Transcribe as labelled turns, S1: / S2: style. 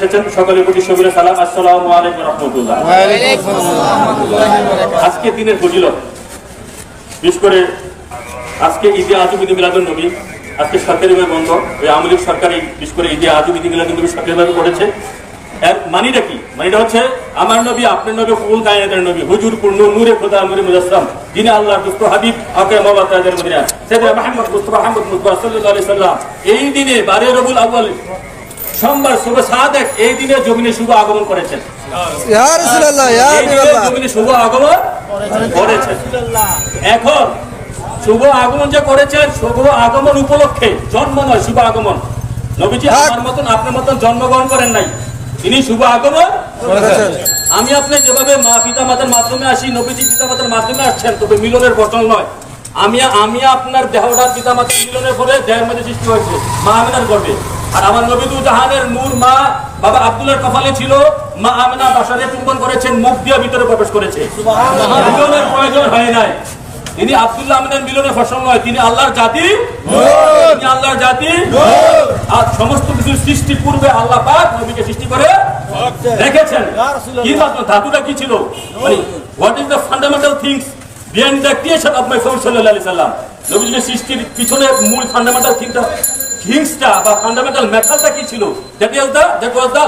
S1: এসেছেন সকলের প্রতি সবিরা সালাম। আসসালামু আলাইকুম ওয়া রাহমাতুল্লাহ। আজকে দিনের ফজিলত, বিশেষ করে আজকে ঈদে আজম ঈদ মিলাদুন নবী, আজকে সরকারিভাবে বন্ধ, ওই আওয়ামী লীগ সরকারি বিশেষ করে ঈদে আজম ঈদ মিলাদুন নবী সরকারিভাবে করেছে। এর মানিটা কি? মানিটা হচ্ছে আমার নবী, আপনার নবী, কুল কায়নাতের নবী, হুজুর পূর্ণ নূরে খোদা নূরে মুজাসসাম, যিনি আল্লাহর দুষ্ট হাবিব আকে মাওয়া তাজের মদিনা সাইয়েদনা মুহাম্মদ মুস্তাফা আহমদ মুস্তফা সাল্লাল্লাহু আলাইহি সাল্লাম এই দিনে 12 রবিউল আউয়াল সোমবার শুভ সাদেক এই দিনে জমিনে শুভ আগমন করেছেন।
S2: ইয়া রাসূলুল্লাহ, ইয়া হাবিবাল্লাহ,
S1: জমিনে শুভ আগমন করেছেন। এখন শুভ আগমন যে করেছেন, শুভ আগমন উপলক্ষে, জন্ম নয়, শুভ আগমন। নবীজি আমার মতন আপনার মতন জন্মগ্রহণ করেন নাই, তিনি শুভ আগমন করেছেন। আমি আপনি যেভাবে মা পিতা মাতার মাধ্যমে আসি, নবীজি পিতা মাতার মাধ্যমে আসছেন, তবে মিলনের বচন নয়। আমি আপনার দেহটার পিতা মাতার মিলনের ফলে দেহের মধ্যে সৃষ্টি হয়েছে মা আমিনার গর্ভে। আর আমার নবী দু জাহানের নূর মা বাবা আব্দুল্লাহর কপালে ছিল, মা আমিনা বাসারে চুম্বন করেছেন, মুখ দিয়ে ভিতরে প্রবেশ করেছে, মিলনের প্রয়োজন হয় নাই। তিনি আব্দুল্লাহ আমিনার মিলনের ফসল নয়, তিনি আল্লাহর জাতি, তিনি আল্লাহর জাতি। আর সমস্ত কিছু সৃষ্টি পূর্বে আল্লাহ পাক নবীকে সৃষ্টি করে রেখেছেন। কি ধাতুটা কি ছিল, মানে what is the fundamental things behind the creation of my prophet সাল্লাল্লাহু আলাইহি সাল্লাম। নবীজির সৃষ্টির পিছনে মূল ফান্ডামেন্টাল থিংসটা বা ফান্ডামেন্টাল ম্যাটারটা কি ছিল? That was the